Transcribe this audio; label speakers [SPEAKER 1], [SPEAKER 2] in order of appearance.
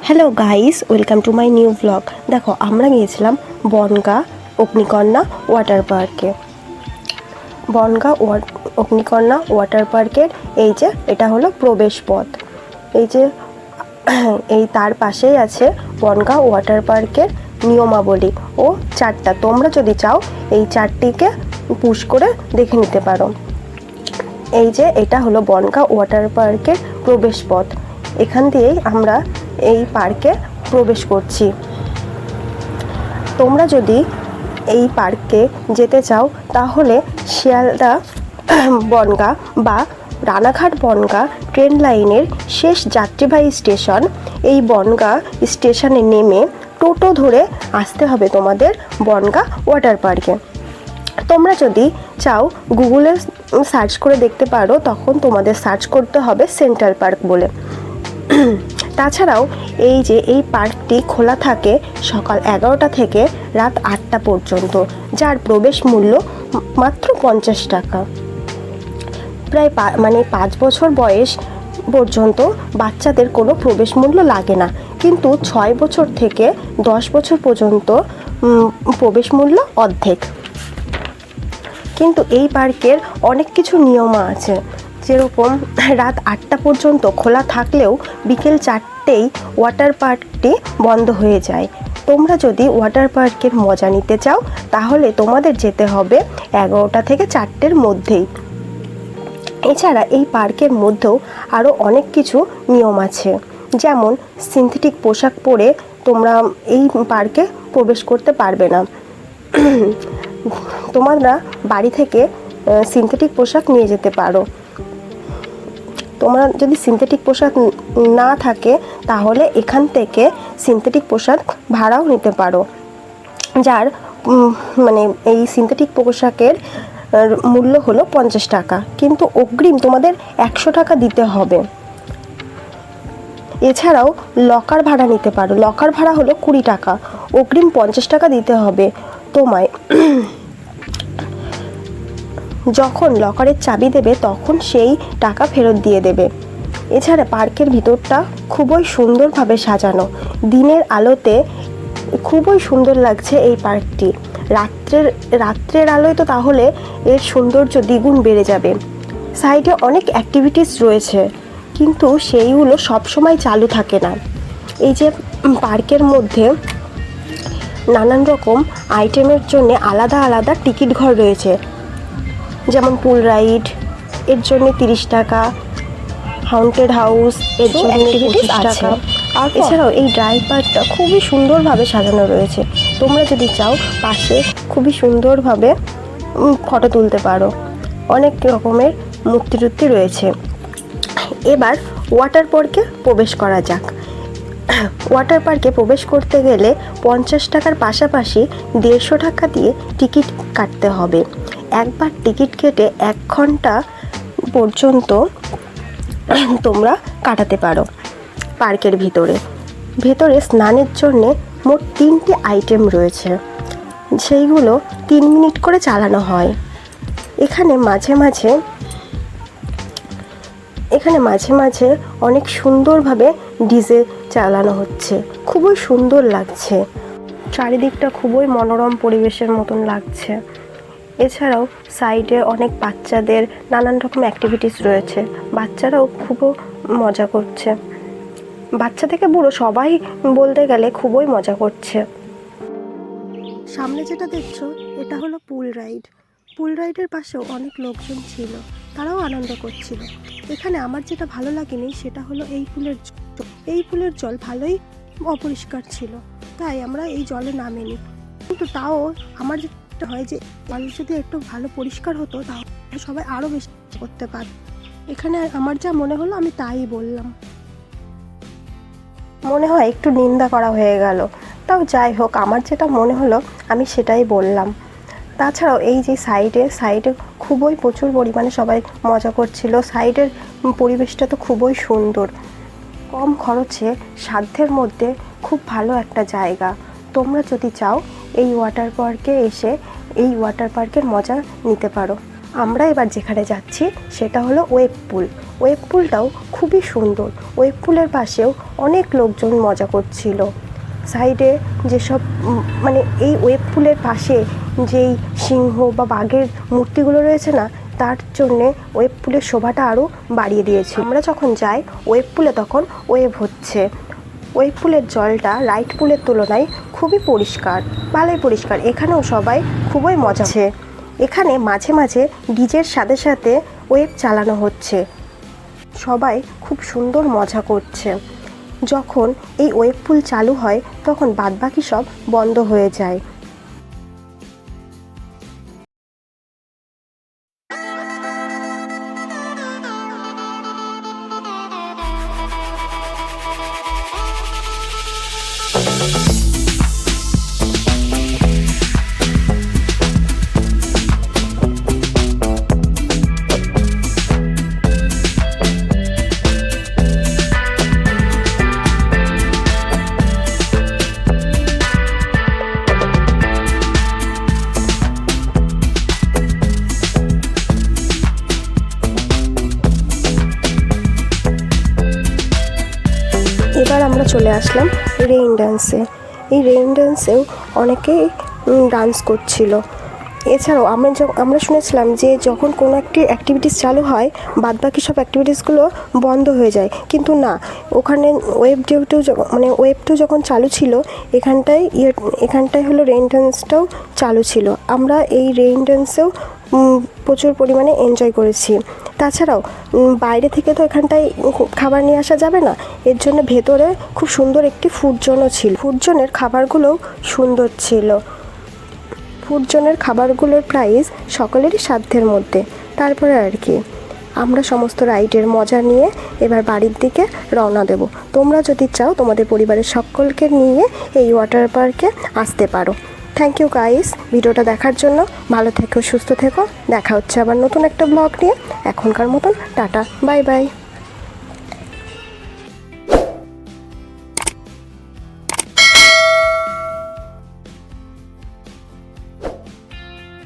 [SPEAKER 1] Hello guys, welcome to my new blog. দেখো, আমরা গিয়েছিলাম বনগাঁ অগ্নিকন্যা ওয়াটার পার্কে। বনগাঁ অগ্নিকন্যা ওয়াটার পার্কের এই যে এটা হলো প্রবেশ পথ। এই যে এই তার পাশেই আছে বনগাঁ ওয়াটার পার্কের নিয়মাবলী ও চার্টটা। তোমরা যদি চাও এই চার্টটিকে পুশ করে দেখে নিতে পারো। এই যে এটা হলো বনগাঁ ওয়াটার পার্কের প্রবেশ পথ। এখান দিয়েই আমরা এই পার্কে প্রবেশ করছি। তোমরা যদি এই পার্কে যেতে চাও তাহলে শিয়ালদা বনগাঁ বা রানাঘাট বনগাঁ ট্রেন লাইনের শেষ যাত্রীবাহী স্টেশন এই বনগাঁ স্টেশনে নেমে টোটো ধরে আসতে হবে তোমাদের বনগাঁ ওয়াটার পার্কে। তোমরা যদি চাও গুগলে সার্চ করে দেখতে পারো, তখন তোমাদের সার্চ করতে হবে সেন্ট্রাল পার্ক বলে। তাছাড়াও এই যে এই পার্কটি খোলা থাকে সকাল 11টা থেকে রাত 8টা পর্যন্ত, যার প্রবেশ মূল্য মাত্র 50 টাকা। প্রায় 5 বছর বয়স পর্যন্ত বাচ্চাদের কোনো প্রবেশ মূল্য লাগে না, কিন্তু 6 বছর থেকে 10 বছর পর্যন্ত প্রবেশ মূল্য অর্ধেক। কিন্তু এই পার্কের অনেক কিছু নিয়ম আছে, যেরকম রাত 8টা পর্যন্ত খোলা থাকলেও বিকেল 4টেই ওয়াটার পার্কটি বন্ধ হয়ে যায়। তোমরা যদি ওয়াটার পার্কের মজা নিতে চাও তাহলে তোমাদের যেতে হবে 11টা থেকে 4টের মধ্যেই। এছাড়া এই পার্কের মধ্যেও আরও অনেক কিছু নিয়ম আছে, যেমন সিনথেটিক পোশাক পরে তোমরা এই পার্কে প্রবেশ করতে পারবে না। তোমরা বাড়ি থেকে সিনথেটিক পোশাক নিয়ে যেতে পারো। তোমরা যদি সিনথেটিক পোশাক না থাকে তাহলে এখান থেকে সিনথেটিক পোশাক ভাড়াও নিতে পারো, যার এই সিনথেটিক পোশাকের মূল্য হলো 50 টাকা, কিন্তু অগ্রিম তোমাদের 100 টাকা দিতে হবে। এছাড়াও লকার ভাড়া নিতে পারো, লকার ভাড়া হলো 20 টাকা, অগ্রিম 50 টাকা দিতে হবে তোমায়। যখন লকারের চাবি দেবে তখন সেই টাকা ফেরত দিয়ে দেবে। এছাড়া পার্কের ভিতরটা খুবই সুন্দরভাবে সাজানো, দিনের আলোতে খুবই সুন্দর লাগছে এই পার্কটি। রাত্রের আলোয় তো তাহলে এর সৌন্দর্য দ্বিগুণ বেড়ে যাবে। সাইডে অনেক অ্যাক্টিভিটিস রয়েছে, কিন্তু সেইগুলো সবসময় চালু থাকে না। এই যে পার্কের মধ্যে নানান রকম আইটেমের জন্য আলাদা আলাদা টিকিট ঘর রয়েছে, যেমন পুল রাইড এর জন্য 30 টাকা, হাউন্টেড হাউস এর জন্য 25 টাকা। আর এছাড়াও এই ড্রাই পার্কটা খুবই সুন্দরভাবে সাজানো রয়েছে। তোমরা যদি চাও পাশে খুবই সুন্দরভাবে ফটো তুলতে পারো। অনেক রকমের মূর্তি রয়েছে। এবার ওয়াটার পার্কে প্রবেশ করা যাক। ওয়াটার পার্কে প্রবেশ করতে গেলে 50 টাকার পাশাপাশি 150 টাকা দিয়ে টিকিট কাটতে হবে। একবার টিকিট কেটে 1 ঘন্টা পর্যন্ত তোমরা কাটাতে পারো পার্কের ভেতরে স্নানের জন্য মোট 3টি আইটেম রয়েছে, সেইগুলো 3 মিনিট করে চালানো হয়। এখানে মাঝে মাঝে অনেক সুন্দরভাবে ডিজে চালানো হচ্ছে, খুবই সুন্দর লাগছে। চারিদিকটা খুবই মনোরম পরিবেশের মতন লাগছে। এছাড়াও সাইডে অনেক বাচ্চাদের নানান রকম অ্যাক্টিভিটিস রয়েছে, বাচ্চারাও খুব মজা করছে। বাচ্চা থেকে বুড়ো সবাই বলতে গেলে খুবই মজা করছে। সামনে যেটা দেখছো এটা হলো পুল রাইডের পাশেও অনেক লোকজন ছিল, তারাও আনন্দ করছিল। এখানে আমার যেটা ভালো লাগেনি সেটা হলো এই পুলের জল ভালোই অপরিষ্কার ছিল, তাই আমরা এই জলে নামিনি। কিন্তু তাও আমার যেটা হয় যে জল যদি একটু ভালো পরিষ্কার হতো তাহলে সবাই আরও বেশি করতে পারত। এখানে আমার যা মনে হলো আমি তাই বললাম। মনে হয় একটু নিন্দা করা হয়ে গেল, তাও যাই হোক, আমার যেটা মনে হলো আমি সেটাই বললাম। তাছাড়াও এই যে সাইডে খুবই প্রচুর পরিমাণে সবাই মজা করছিল। সাইডের পরিবেশটা তো খুবই সুন্দর, কম খরচে সাধ্যের মধ্যে খুব ভালো একটা জায়গা। তোমরা যদি চাও এই ওয়াটার পার্কে এসে এই ওয়াটার পার্কের মজা নিতে পারো। আমরা এবার যেখানে যাচ্ছি সেটা হলো ওয়েভ পুল। ওয়েভ পুলটাও খুবই সুন্দর। ওয়েভ পুলের পাশেও অনেক লোকজন মজা করছিল। সাইডে যেসব মানে এই ওয়েভ পুলের পাশে যেই সিংহ বা বাঘের মূর্তিগুলো রয়েছে না, তার জন্যে ওয়েভ পুলের শোভাটা আরও বাড়িয়ে দিয়েছে। আমরা যখন যাই ওয়েভ পুলে তখন ওয়েভ হচ্ছে। ওয়েভ পুলের জলটা রাইড পুলের তুলনায় খুবই পরিষ্কার, ভালোই পরিষ্কার। এখানেও সবাই খুবই মজা হচ্ছে। এখানে মাঝে মাঝে ডিজের সাথে সাথে ওয়েভ চালানো হচ্ছে, সবাই খুব সুন্দর মজা করছে। যখন এই ওয়েভ পুল চালু হয় তখন বাদবাকি সব বন্ধ হয়ে যায়। এবার আমরা চলে আসলাম রেইন ডান্সে। এই রেইন ডান্সেও অনেকেই ডান্স করছিল। এছাড়াও আমরা শুনেছিলাম যে যখন কোনো একটি অ্যাক্টিভিটিস চালু হয় বাদবাকি সব অ্যাক্টিভিটিসগুলো বন্ধ হয়ে যায়, কিন্তু না, ওখানে ওয়েভ টু যখন চালু ছিল এখানটায় হলো রেইন ডান্সটাও চালু ছিল। আমরা এই রেইন ডান্সেও প্রচুর পরিমাণে এনজয় করেছি। তাছাড়াও বাইরে থেকে তো এখানটায় খাবার নিয়ে আসা যাবে না, এর জন্য ভেতরে খুব সুন্দর একটি ফুড জোনও ছিল। ফুড জোনের খাবারগুলোও সুন্দর ছিল। ফুড জোনের খাবারগুলোর প্রাইস সকলেরই সাধ্যের মধ্যে। তারপরে আর কি আমরা সমস্ত রাইডের মজা নিয়ে এবার বাড়ির দিকে রওনা দেব। তোমরা যদি চাও তোমাদের পরিবারের সকলকে নিয়ে এই ওয়াটার পার্কে আসতে পারো। থ্যাংক ইউ গাইস ভিডিওটা দেখার জন্য। ভালো থেকো, সুস্থ থেকো। দেখা হচ্ছে আবার নতুন একটা ব্লগ নিয়ে। এখনকার মতন টাটা, বাই বাই।